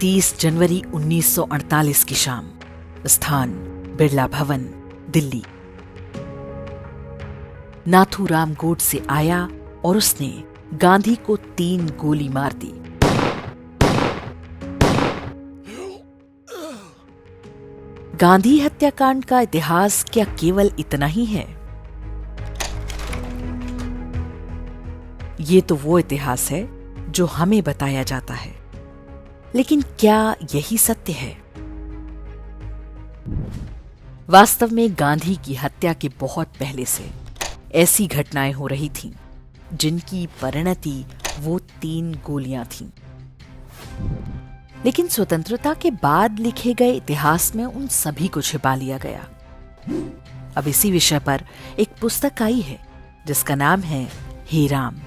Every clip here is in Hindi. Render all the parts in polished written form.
30 जनवरी 1948 की शाम, स्थान बिरला भवन, दिल्ली। नाथूराम गोडसे आया और उसने गांधी को 3 गोली मार दी। गांधी हत्याकांड का इतिहास क्या केवल इतना ही है? ये तो वो इतिहास है जो हमें बताया जाता है, लेकिन क्या यही सत्य है? वास्तव में गांधी की हत्या के बहुत पहले से ऐसी घटनाएं हो रही थीं, जिनकी परिणति वो 3 गोलियां थीं। लेकिन स्वतंत्रता के बाद लिखे गए इतिहास में उन सभी को छिपा लिया गया। अब इसी विषय पर एक पुस्तक आई है जिसका नाम है हे राम,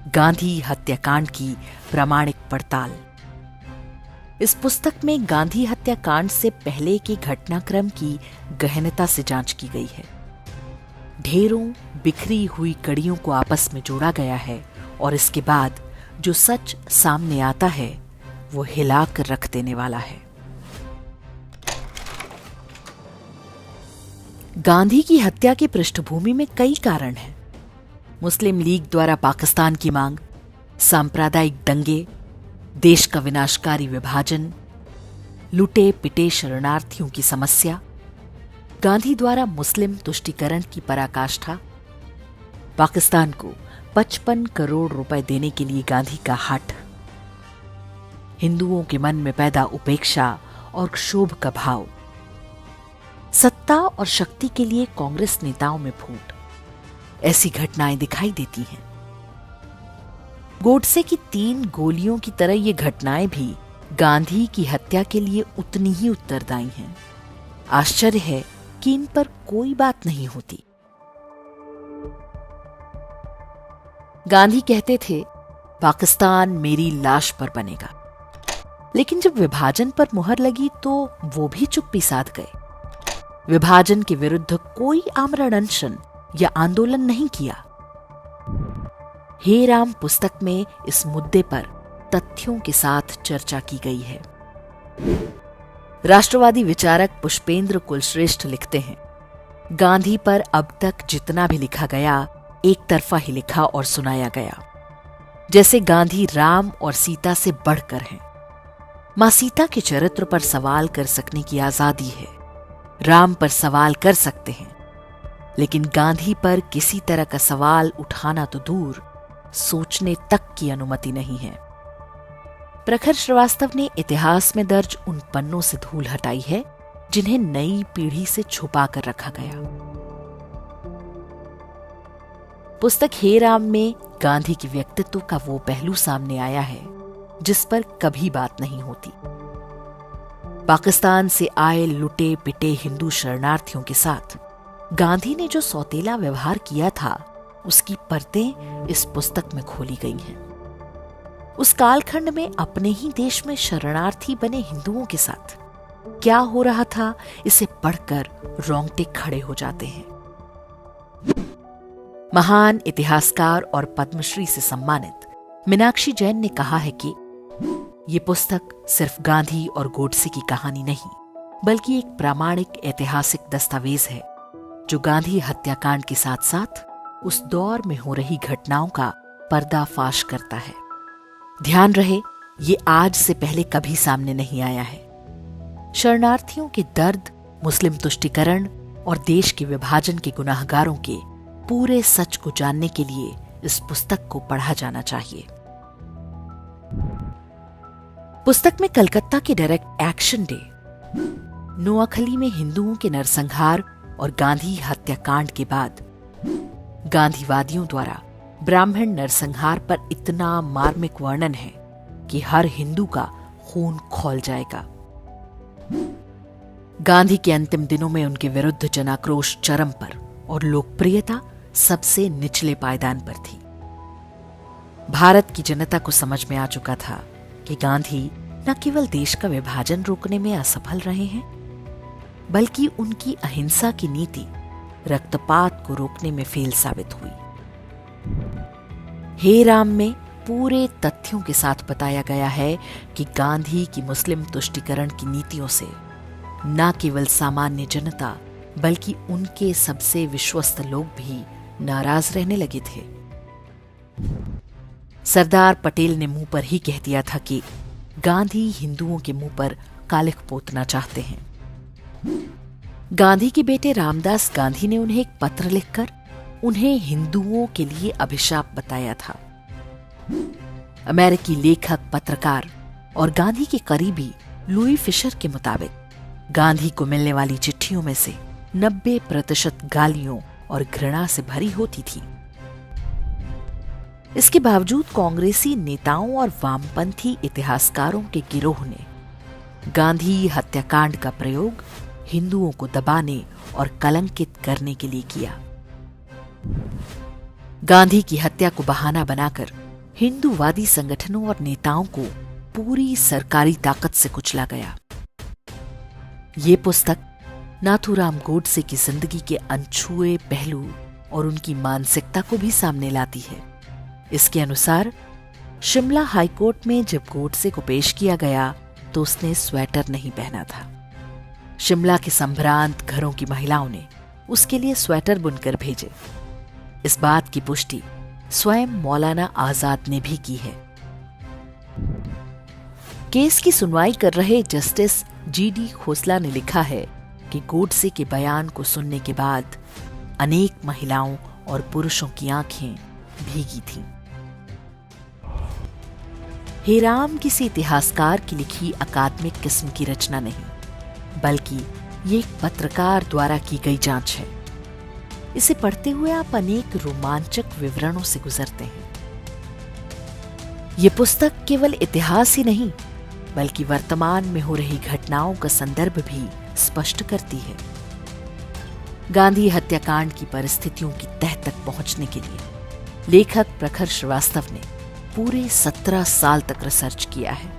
गांधी हत्याकांड की प्रामाणिक पड़ताल। इस पुस्तक में गांधी हत्याकांड से पहले के घटनाक्रम की गहनता से जांच की गई है। ढेरों बिखरी हुई कड़ियों को आपस में जोड़ा गया है और इसके बाद जो सच सामने आता है वो हिलाकर रख देने वाला है। गांधी की हत्या की पृष्ठभूमि में कई कारण हैं। मुस्लिम लीग द्वारा पाकिस्तान की मांग, सांप्रदायिक दंगे, देश का विनाशकारी विभाजन, लुटे पिटे शरणार्थियों की समस्या, गांधी द्वारा मुस्लिम तुष्टीकरण की पराकाष्ठा, पाकिस्तान को 55 करोड़ रुपए देने के लिए गांधी का हठ, हिंदुओं के मन में पैदा उपेक्षा और क्षोभ का भाव, सत्ता और शक्ति के लिए कांग्रेस नेताओं में फूट, ऐसी घटनाएं दिखाई देती हैं। गोडसे की 3 गोलियों की तरह ये घटनाएं भी गांधी की हत्या के लिए उतनी ही उत्तरदायी हैं। आश्चर्य है कि इन पर कोई बात नहीं होती। गांधी कहते थे, पाकिस्तान मेरी लाश पर बनेगा, लेकिन जब विभाजन पर मुहर लगी तो वो भी चुप्पी साध गए। विभाजन के विरुद्ध कोई आमरण अनशन या आंदोलन नहीं किया। हे राम पुस्तक में इस मुद्दे पर तथ्यों के साथ चर्चा की गई है। राष्ट्रवादी विचारक पुष्पेंद्र कुलश्रेष्ठ लिखते हैं, गांधी पर अब तक जितना भी लिखा गया एक तरफा ही लिखा और सुनाया गया, जैसे गांधी राम और सीता से बढ़कर हैं। मां सीता के चरित्र पर सवाल कर सकने की आजादी है, राम पर सवाल कर सकते हैं, लेकिन गांधी पर किसी तरह का सवाल उठाना तो दूर, सोचने तक की अनुमति नहीं है। प्रखर श्रीवास्तव ने इतिहास में दर्ज उन पन्नों से धूल हटाई है जिन्हें नई पीढ़ी से छुपा कर रखा गया। पुस्तक हे राम में गांधी के व्यक्तित्व का वो पहलू सामने आया है जिस पर कभी बात नहीं होती। पाकिस्तान से आए लुटे पिटे हिंदू शरणार्थियों के साथ गांधी ने जो सौतेला व्यवहार किया था, उसकी परतें इस पुस्तक में खोली गई हैं। उस कालखंड में अपने ही देश में शरणार्थी बने हिंदुओं के साथ क्या हो रहा था, इसे पढ़कर रोंगटे खड़े हो जाते हैं। महान इतिहासकार और पद्मश्री से सम्मानित मीनाक्षी जैन ने कहा है कि ये पुस्तक सिर्फ गांधी और गोडसे की कहानी नहीं, बल्कि एक प्रामाणिक ऐतिहासिक दस्तावेज है जो गांधी हत्याकांड के साथ साथ उस दौर में हो रही घटनाओं का पर्दाफाश करता है। ध्यान रहे, ये आज से पहले कभी सामने नहीं आया है। शरणार्थियों के दर्द, मुस्लिम तुष्टीकरण और देश के विभाजन के गुनाहगारों के पूरे सच को जानने के लिए इस पुस्तक को पढ़ा जाना चाहिए। पुस्तक में कलकत्ता के डायरेक्ट एक्शन डे, नोआखली में हिंदुओं के नरसंहार और गांधी हत्याकांड के बाद गांधीवादियों द्वारा ब्राह्मण नरसंहार पर इतना मार्मिक वर्णन है कि हर हिंदू का खून खौल जाएगा। गांधी के अंतिम दिनों में उनके विरुद्ध जनाक्रोश चरम पर और लोकप्रियता सबसे निचले पायदान पर थी। भारत की जनता को समझ में आ चुका था कि गांधी न केवल देश का विभाजन रोकने में असफल रहे हैं, बल्कि उनकी अहिंसा की नीति रक्तपात को रोकने में फेल साबित हुई। हे राम में पूरे तथ्यों के साथ बताया गया है कि गांधी की मुस्लिम तुष्टीकरण की नीतियों से न केवल सामान्य जनता बल्कि उनके सबसे विश्वस्त लोग भी नाराज रहने लगे थे। सरदार पटेल ने मुंह पर ही कह दिया था कि गांधी हिंदुओं के मुंह पर कालिख पोतना चाहते हैं। गांधी के बेटे रामदास गांधी ने उन्हें एक पत्र लिखकर उन्हें हिंदुओं के लिए अभिशाप बताया था। अमेरिकी लेखक, पत्रकार और गांधी के करीबी लुई फिशर के मुताबिक गांधी को मिलने वाली चिट्ठियों में से 90% गालियों और घृणा से भरी होती थी। इसके बावजूद कांग्रेसी नेताओं और वामपंथी इतिहासकारों के गिरोह ने गांधी हत्याकांड का प्रयोग हिंदुओं को दबाने और कलंकित करने के लिए किया। गांधी की हत्या को बहाना बनाकर हिंदूवादी संगठनों और नेताओं को पूरी सरकारी ताकत से कुचला गया। ये पुस्तक नाथूराम गोडसे की जिंदगी के अनछुए पहलू और उनकी मानसिकता को भी सामने लाती है। इसके अनुसार शिमला हाईकोर्ट में जब गोडसे को पेश किया गया तो उसने स्वेटर नहीं पहना था। शिमला के संभ्रांत घरों की महिलाओं ने उसके लिए स्वेटर बुनकर भेजे। इस बात की पुष्टि स्वयं मौलाना आजाद ने भी की है। केस की सुनवाई कर रहे जस्टिस जीडी खोसला ने लिखा है कि गोडसे के बयान को सुनने के बाद अनेक महिलाओं और पुरुषों की आंखें भीगी थीं। हेराम किसी इतिहासकार की लिखी अकादमिक किस्म की रचना नहीं, बल्कि ये एक पत्रकार द्वारा की गई जांच है। इसे पढ़ते हुए आप अनेक रोमांचक विवरणों से गुजरते हैं। ये पुस्तक केवल इतिहास ही नहीं, बल्कि वर्तमान में हो रही घटनाओं का संदर्भ भी स्पष्ट करती है। गांधी हत्याकांड की परिस्थितियों की तह तक पहुंचने के लिए लेखक प्रखर श्रीवास्तव ने पूरे 17 साल तक रिसर्च किया है।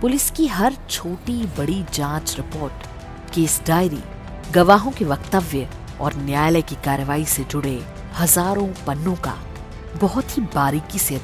पुलिस की हर छोटी बड़ी जांच रिपोर्ट, केस डायरी, गवाहों के वक्तव्य और न्यायालय की कार्रवाई से जुड़े हजारों पन्नों का बहुत ही बारीकी से